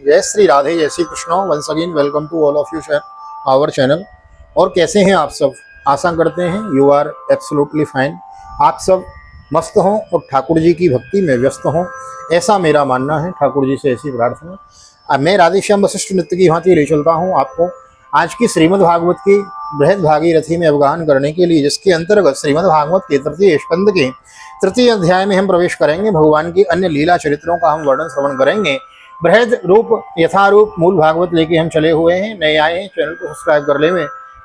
जय श्री राधे, जय Shri Krishna. Once again welcome to all of you our channel. और कैसे हैं आप सब? आशा करते हैं यू आर एब्सोल्युटली फाइन। आप सब मस्त हों और ठाकुर जी की भक्ति में व्यस्त हों, ऐसा मेरा मानना है। ठाकुर जी से ऐसी प्रार्थना। अब मैं राधेश्याम वशिष्ठ नृत्य की भांति ले चलता हूँ आपको आज की श्रीमद् भागवत की बृहद भागीरथी में अवगाहन करने के लिए, जिसके अंतर्गत श्रीमद् भागवत के तृतीय स्कंद के तृतीय अध्याय में हम प्रवेश करेंगे। भगवान की अन्य लीला चरित्रों का हम वर्णन श्रवण करेंगे। बृहद रूप यथारूप मूल भागवत लेके हम चले हुए हैं। नए आए हैं चैनल को सब्सक्राइब कर ले,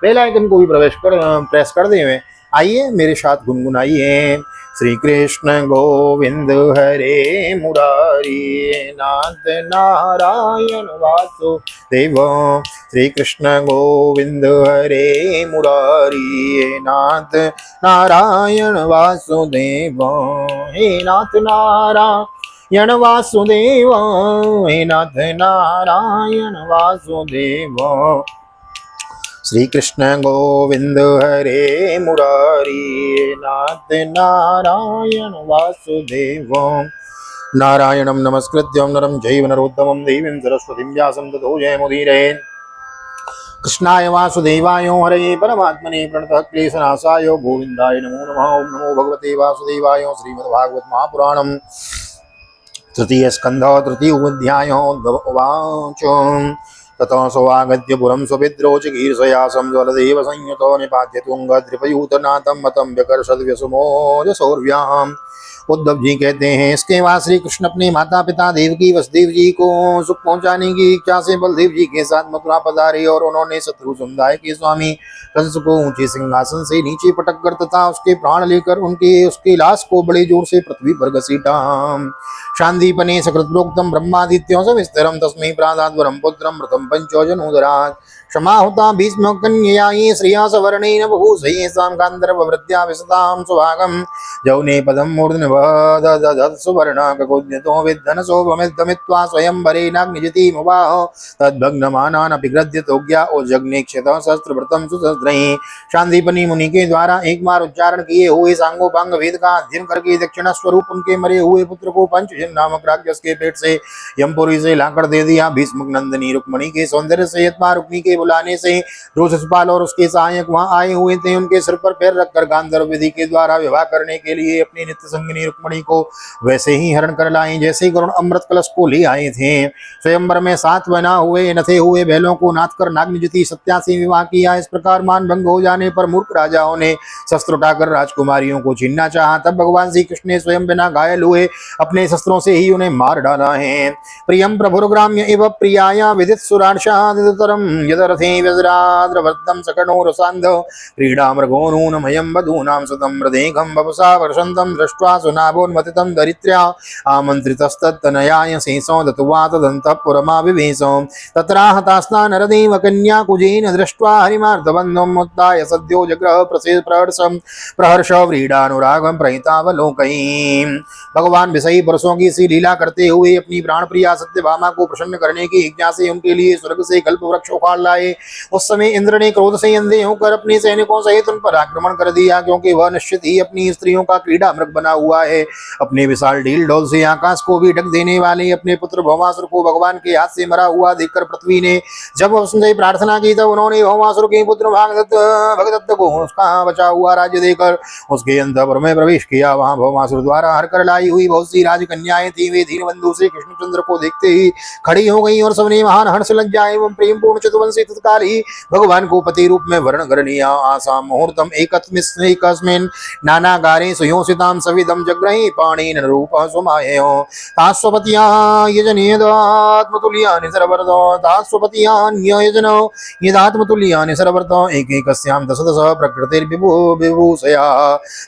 बेल आइकन को भी प्रेस कर दे। आइए मेरे साथ गुनगुनाइए। श्री कृष्ण गोविंद हरे मुरारी नाथ नारायण वासुदेव। श्री कृष्ण गोविंद हरे मुरारी नाथ नारायण वासुदेव। हे नाथ नारायण वासुदेव, हे नाथ नारायण वासुदेव। श्री कृष्ण गोविंद हरे मुरारी नाथ नारायण वासुदेव। नारायणं नमस्कृत्यं नरं चैव नरोत्तमं देवीं सरस्वतीं व्यासं ततो जयमुदीरये। कृष्णाय वासुदेवाय हरये परमात्मने प्रणतः क्लेशनाशाय गोविन्दाय नमो नमः। ओं नमो भगवते वासुदेवाय। श्रीमद्भागवत महापुराणं तृतीय स्कंध तृतीय अध्याय। उवाच ततः स्वागत्य पुरं स्वपित्रोचिकीर्षयासं जलदेव संयुतो निपात्य तुंगद्रिपयूतनाथं मतं व्यकर्षद्व्यसुमोजसौर्व्याम्। उद्धव जी कहते हैं, इसके बाद श्री कृष्ण अपने माता पिता देवकी वसुदेव जी को सुख पहुंचाने की इच्छा से बलदेव जी के साथ मथुरा पधारे और उन्होंने शत्रु समुदाय के स्वामी कंस को ऊंचे सिंहासन से नीचे पटक कर तथा उसके प्राण लेकर उसकी लाश को बड़े जोर से पृथ्वी पर घसीटा। शांतिपने सकृत्प्रोक्तम ब्रह्मादित्यों सविस्तरम तस्मै प्रादाद्वरम पुत्रम मृतम पंचोजनोदरात्। क्षमाहुता भीष्म कन्ययायी श्रिया सवर्णेन बभूषये सां गान्धर्ववृत्त्या विशतां सुभागं जौने पदं मूर्धन्यवदधत् सुवर्णाककुद्यतो विद्धनसोपमिद्धमित्वा स्वयंवरेणाग्निजितिमुवाह तद्भग्नमानानपि ग्रध्यतोज्ञा ओजग्नेक्षतः शस्त्रव्रतं सुशस्त्रैः। शांतिपनी मुनि के द्वारा एक बार उच्चारण किए हुए सांगोपांग वेद का अध्ययन करके दक्षिणा स्वरूप उनके मरे हुए पुत्र को पंचजन नामक राक्षस के पेट से यमपुरी से लाकर दे दिया। भीष्म नंदिनी रुक्मणी के सौंदर्य से यत्मा रुक्मी के बुलाने से जो शिशुपाल और उसके सहायक वहां आए हुए थे, उनके सिर पर पैर रखकर गांधर्व विधि के द्वारा विवाह करने के लिए अपनी नित्य संगिनी रुक्मणी को वैसे ही हरण कर लाए जैसे गरुण अमृत कलश को ले आए थे। स्वयंवर में 7 बना हुए नथे हुए बैलों को नाथ कर नागनिजति सत्या से विवाह किया। इस प्रकार मान भंग हो जाने पर मूर्ख राजाओं ने शस्त्र उठाकर राजकुमारियों को छीनना चाहा। तब भगवान श्री कृष्ण ने स्वयं बिना घायल हुए अपने शस्त्रों से ही उन्हें मार डाला है। प्रियम प्रभुर्ग्राम्य इव प्रियाया विदित सुरार्षादितरम यदरथे वज्राद्रवर्तम सकनो रसांध क्रीडा मृगोनूनमयं वधूनां सतं मृदेघं वपुषा वर्षन्तं दृष्ट्वा सुनाभोन्मथितं दरित्र्या आमन्त्रितस्तत्तनयाय शेषो दत्वा तदन्तःपुरमाविवेशो तत्राहतास्ता नरदेव कन्या कुजेन दृष्ट्वा हरिमार्तबन्धुम् उत्थाय सद्यो जग्रह प्रहर्ष व्रीडानुरागं प्रहितावलोकयन्। भगवान विषयी पुरुषों की सी लीला करते हुए अपनी प्राण प्रिया सत्यभामा को प्रसन्न करने की इच्छा से उनके लिए स्वर्ग से कल्प वृक्ष उखाड़ लाए। उस समय इंद्र ने क्रोध से अंधे होकर अपने सैनिकों सहित उन पर आक्रमण कर दिया, क्योंकि वह निश्चित ही अपनी स्त्रियों का क्रीड़ा मृग बना हुआ है। अपने विशाल ढील ढोल से आकाश को भी ढक देने वाले अपने पुत्र भौमासुर को भगवान के हाथ से मरा हुआ देखकर पृथ्वी ने जब उसने प्रार्थना की, तब उन्होंने भौमासुर के पुत्र भगदत्त को उसका बचा हुआ राज्य देकर उसके अंतःपुर में प्रवेश किया। वहां भौमासुर द्वारा हर कर लाई हुई बहुत सी राजकन्याएं थी। वे दीनबंधु श्री कृष्णचंद्र को देखते ही खड़ी हो गई और सबने महान हर्ष लज्जा एवं प्रेम पूर्ण चतुर्वंशी तत्काल ही भगवान को पति रूप में वर्ण कर लिया। आसा मुहूर्तम एकस्मिन् नानागारे सुयोषितां सविदं जग्रहे पाणिन रूपः सुमाययो तास्वपत्याः यजनेदात्मतुल्यानि सर्वतो तास्वपत्यान्यजनो यदात्मतुल्यानि सर्वतो एकैकस्यां दश प्रकृतिर्विभूषया।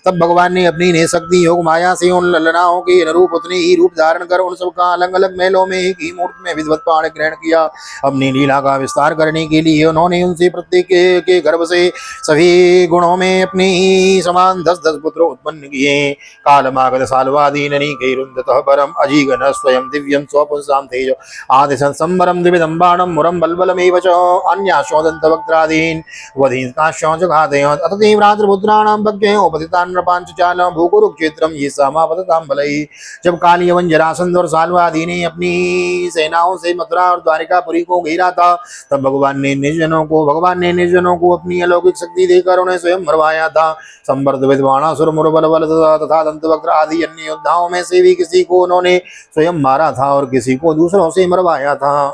तब भगवान ने अपनी ने शक्ति योग माया से उन ललनाओं के अनुरूप उतने ही रूप धारण कर उन सबका अलग अलग महलों में एक ही मूर्ति में विधिवत पाण ग्रहण किया। अपनी लीला का विस्तार करने के लिए उन्होंने उनसे प्रत्येक के गर्भ से सभी गुणों में अपने ही समान 10-10 पुत्र उत्पन्न किए। कालमागत साल्वादीननी कैरुन्दतः परम अजीगन स्वयं दिव्यं स्वपुंसां तेज आदि संबरम द्विविधं बाणं मुरं बलबलमेव च अन्याशोदन्तवक्त्रादीन् वधीकाश्च घातयत् अत तीव्राद्रपुत्राणां भग्नयोपतितान् नृपाञ्च चालं भूकुरुक्षेत्रं ये समापततां बलैः। जब काली काल यवन जरासंध और साल्वादी ने अपनी सेनाओं से मथुरा और द्वारिकापुरी को घेरा था, तब भगवान ने निर्जनों को अपनी अलौकिक शक्ति देकर उन्हें स्वयं मरवाया था। संवर्ध विद्वानासुर मुरबल बल तथा दंतवक्र आदि अन्य योद्धाओं में से भी किसी को उन्होंने स्वयं मारा था और किसी को दूसरों से मरवाया था।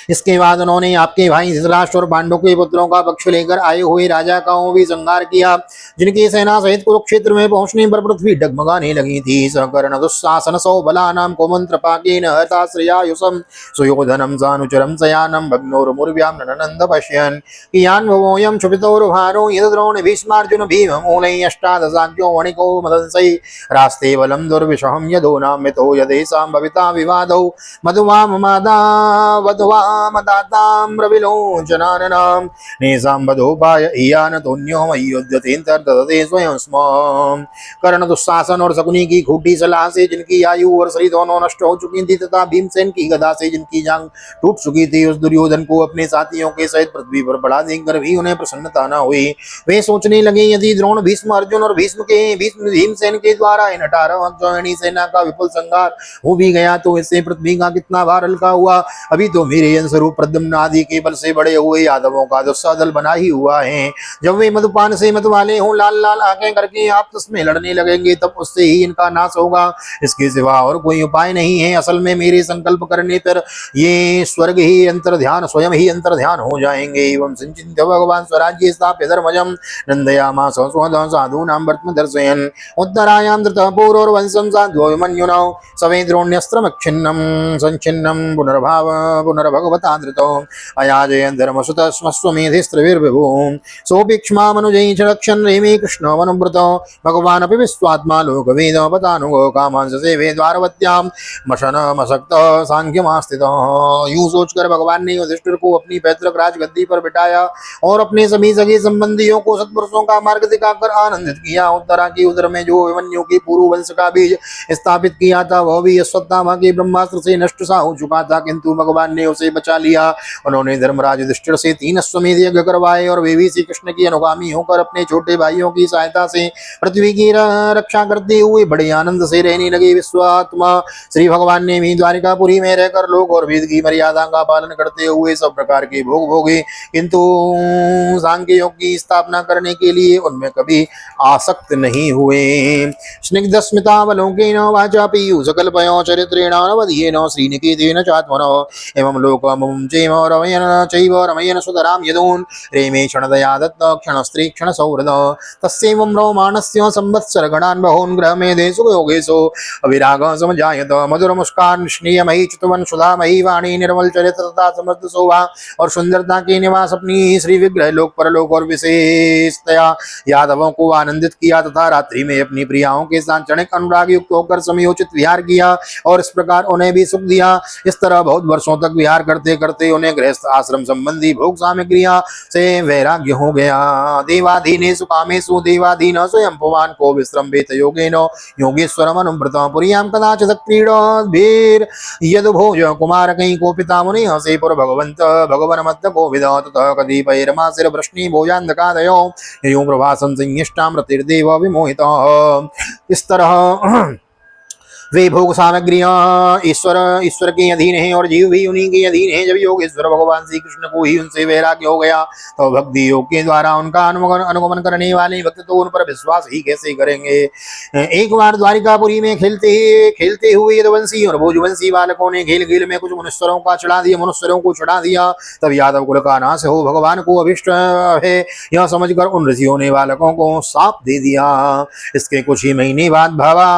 इसके बाद उन्होंने आपके भाई धृतराष्ट्र और पांडव के पुत्रों का पक्ष लेकर आए हुए राजा का भी संहार किया, जिनकी सेना सहित कुरुक्षेत्र में पहुंचने पर पृथ्वी डगमगाने लगी थी। सकर्ण दुस्साहसन सौबलानां कौमंत्रपाकेन हताश्रयायुषं सुयोधनं सानुचरं सयानं भग्नोर्मुर्व्यां नननन्द पश्यन् कियान्भवोऽयं क्षुभितोरुभारो यद्द्रोण भीष्मार्जुन भीममूलैः अष्टादशाख्यो वणिको मदंसै रास्ते बलं दुर्विषहं यदोनामितो यदेषां भविता विवादौ मधुवाममादा वधुवा मदाताम्रविलोचनानां नेसां वधोपाय इयानतोऽन्यो मय्युध्यतेऽन्तर्दधते स्वयं स्म। कर्ण दुस्शासन और शकुनी की खूटी सलाह से जिनकी आयु और शरीर दोनों नष्ट हो चुकी थी तथा भीमसेन की गदा से जिनकी जांघ टूट चुकी थी, उस दुर्योधन को अपने साथियों के सहित पृथ्वी पर पड़ा देखकर भी उन्हें प्रसन्नता न हुई। वे सोचने लगे, यदि द्रोण भीष्म अर्जुन और भीमसेन के द्वारा इन 18 अक्षौहिणी सेना का विपुल संहार हो भी गया तो इससे पृथ्वी का कितना भार हल्का हुआ। अभी तो मेरे स्वरूप प्रद्युम्न आदि के बल से बड़े हुए यादवों का दुस्सा दल बना ही हुआ है। जब वे मधुपान से मत वाले हों, लाल लाल आंखें करके आपस में लड़ने लगेंगे, तब उससे ही इनका नाश होगा। इसके सिवा और कोई उपाय नहीं है। असल में मेरे संकल्प करने पर ये स्वर्ग ही अंतर्ध्यान स्वयं ही अंतर्ध्यान हो जाएंगे। एवं संचित्य भगवान स्वराज्य स्थाप्य धर्मजं नंदयामास साधूनां वर्त्म दर्शयन् उत्तरायां धृतपूर्ववंशं साध्वमन्युना सवे द्रोण्यस्त्रमच्छिन्नं संच्छिन्नं पुनर्भगवता धृतो अयाजयन् धर्मसुतस्मस्वमेधिस्त्रिभिर्विभुः सोऽपीक्ष्मामनुजैः च रक्षन् रेमे कृष्णमनुव्रतो भगवानपि विश्वात्मा लोकवेदो पतानुगो कामांस सेवे द्वारवत्यां मशनमसक्त सांख्यमास्थितः। यूं सोचकर भगवान ने युधिष्ठिर को अपनी पैतृक राजगद्दी पर बिठाया और अपने सभी सगे संबंधियों को सत्पुरुषों का मार्ग दिखाकर आनंदित किया। उत्तरा की उदर में जो अभिमन्यु की पूर्व वंश का बीज स्थापित किया था, वह भी अश्वत्थामा के ब्रह्मास्त्र से नष्ट सा हो चुका था, किंतु भगवान ने उसे बचा लिया। उन्होंने धर्मराज युधिष्ठिर से 3 अश्वमेध यज्ञ करवाए और वे भी श्री कृष्ण की अनुगामी होकर अपने छोटे भाइयों की सहायता से पृथ्वी की रक्षा करते हुए बड़े आनंद से रहने लगे। विश्वात्मा श्री भगवान ने भी द्वारिकापुरी में रहकर लोक और वेद की मर्यादा का पालन करते हुए सब प्रकार के भोग भोगे, किंतु सांख्य योग की स्थापना करने के लिए उनमें कभी आसक्त नहीं हुए। स्निग्ध स्मितावलोकेन वाचा पीयूषकल्पयो चरित्रेण नवदीयेन श्रीनिकेतेन चात्मनो एवं लोकममुं चैव रमयेन सुतरां यदून् रेमे क्षणदया दत्त क्षणस्त्री क्षणसौहृद तस्यैवं रोमाणस्य संवत्सरगणान् बहून् ग्रहमेधेषु योगेषु अविरागः समजायत। मधुरमुस्कान स्नेहमयी चितवन सुधामयी वाणी निर्मल चरित्र तथा समृद्ध शोभा और सुंदरता के निवास अपनी श्री विग्रह लोक परलोक और विशेषतया यादवों को आनंदित किया तथा रात्रि में अपनी प्रियाओं के साथ क्षणिक अनुराग युक्त होकर समयोचित विहार किया और इस प्रकार उन्हें भी सुख दिया। इस तरह बहुत वर्षों तक विहार करते करते उन्हें गृहस्थ आश्रम संबंधी भोग सामग्रियां से वैराग्य हो गया। देवाधीनेषु कामेषु देवाधीन स्वयं भगवान को विश्रम्भेत योगेन योगेश्वरम् अनुव्रतं पुर्यां कदाचित् क्रीडोद्भिर् यदुभोज कुमारकैः कोपिता मुनिः सेपुर भगवन्त भगवन्मत्त कोविद ततः कतिपयैर्मासिर वृष्णि भोजान्धकादयो ययो प्रभासं संयिष्टां रतिर्देव विमोहितः। इस तरह वे भोग सामग्रियां ईश्वर के अधीन हैं और जीव भी उन्हीं के अधीन हैं। जब योगेश्वर भगवान श्री कृष्ण को ही उनसे वैराग्य हो गया तो भक्ति योग के द्वारा उनका अनुगमन करने वाले भक्त तो उन पर विश्वास ही कैसे करेंगे। एक बार द्वारिकापुरी में खेलते हुए यदुवंशी और भोजवंशी बालकों ने खेल खेल में कुछ मनुष्यों को चढ़ा दिया। तब यादव कुल का नाश हो भगवान को अभिष्ट है यह समझकर उन ऋषियों ने बालकों को साप दे दिया। इसके कुछ ही महीने बाद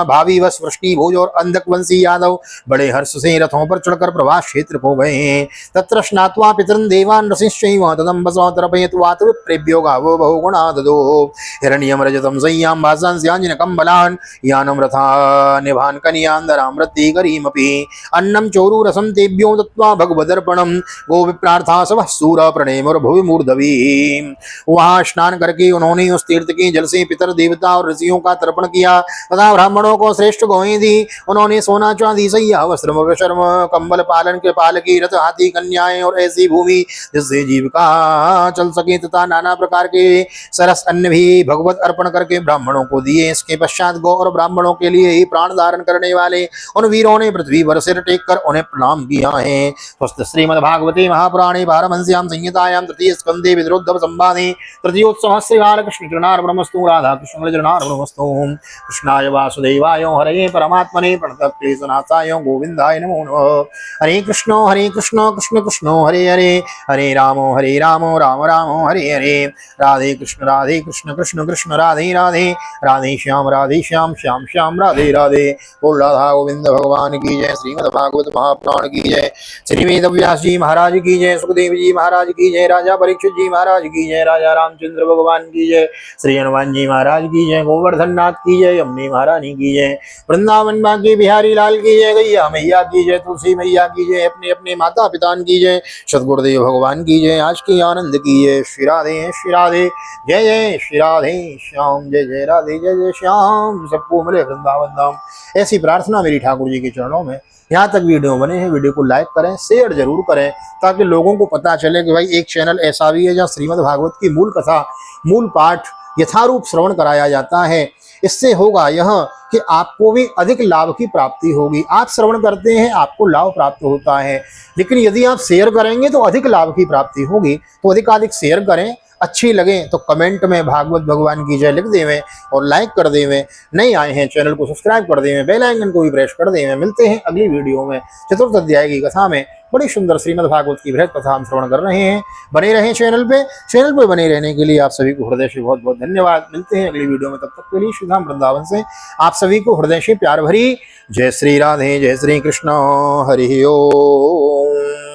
भावी वश वृष्णि भोज और अंधक वंशी यादव बड़े हर्ष से रथों पर चढ़कर प्रवास क्षेत्र हो गए। तत्र स्नात्वा पितरन् देवान् रसिश्चैव तदम्बसो तर्पयित्वात् विप्रेभ्यो गावो बहुगुणा ददो हिरण्यं रजतं सय्यां भासांस्याञ्जनकं बलान् यानं रथा निभान् कन्यान्दरां रत्तिकरीमपि अन्नं चोरुरसं तेभ्यो दत्त्वा भगवदर्पणं गो विप्रार्था सवः सूर प्रणेमुर्भुवि मूर्धवी। वहां स्नान करके उन्होंने उस तीर्थ के जल से पितर देवता और ऋषियों का तर्पण किया तथा ब्राह्मणों को श्रेष्ठ गौएं दी उन्होंने सोना चांदी सैया वस्त्र मृग शर्म कंबल पालन के पाल की रथ हाथी कन्याएं और ऐसी भूमि जिससे जीविका चल सके तथा नाना प्रकार के सरस अन्न भी भगवत अर्पण करके ब्राह्मणों को दिए। इसके पश्चात गौ और ब्राह्मणों के लिए ही प्राण धारण करने वाले उन वीरों ने पृथ्वी पर सिर टेक कर उन्हें प्रणाम किया है। स्वस्थ श्रीमद्भागवते महापुराणे पारमहंस्यां संहितायां तृतीय स्कंदे विद्रोद्धव संवादे तृतीयोत्सव श्री बालकृष्ण चरणार्पणमस्तु राधा कृष्ण चरणार्पणमस्तु। कृष्णाय वासुदेवाय हरे परमात्मने प्रणतक्लेशनाशाय गोविंदाय नमो नमः। हरे कृष्ण कृष्ण कृष्ण हरे हरे हरे राम राम राम हरे हरे। राधे कृष्ण कृष्ण कृष्ण राधे राधे राधे श्याम श्याम श्याम राधे राधे। बोल राधा गोविंद भगवान की जय। श्रीमद् भागवत महापुराण की जय। श्री वेद व्यास जी महाराज की जय। सुखदेव जी महाराज की जय। राजा परीक्षित जी महाराज की जय। राजा रामचंद्र भगवान की जय। श्री हनुमान जी महाराज की जय। गोवर्धन नाथ की जय। अम्बे महारानी की जय। वृंदावन बांके बिहारी लाल की जय। गैया मैया की जय। तुलसी मैया की जय। अपने अपने माता पिता की जय। सदगुरुदेव भगवान की जय। आज की आनंद की जय। श्री राधे जय जय श्री राधे श्याम जय जय राधे जय जय श्याम। सबको मिले वृंदावन धाम। ऐसी प्रार्थना मेरी ठाकुर जी के चरणों में। यहाँ तक वीडियो बने हैं, वीडियो को लाइक करें, शेयर जरूर करें, ताकि लोगों को पता चले कि भाई एक चैनल ऐसा भी है जहाँ श्रीमद् भागवत की मूल कथा, मूल पाठ यथारूप श्रवण कराया जाता है। इससे होगा यह कि आपको भी अधिक लाभ की प्राप्ति होगी। आप श्रवण करते हैं, आपको लाभ प्राप्त होता है, लेकिन यदि आप शेयर करेंगे तो अधिक लाभ की प्राप्ति होगी। तो अधिक शेयर करें। अच्छी लगे तो कमेंट में भागवत भगवान की जय लिख देवें और लाइक कर देवें। नहीं आए हैं चैनल को सब्सक्राइब कर देवें, बेल आइकन को भी प्रेस कर देवें। मिलते हैं अगली वीडियो में चतुर्थ अध्याय की कथा में। बड़ी सुंदर श्रीमद् भागवत की बृहद कथा हम श्रवण कर रहे हैं। बने रहें चैनल पे बने रहने के लिए आप सभी को हृदय से बहुत बहुत धन्यवाद। मिलते हैं अगली वीडियो में, तब तक के लिए श्री धाम वृंदावन से आप सभी को हृदय से प्यार भरी जय श्री राधे जय श्री कृष्ण हरि ओम।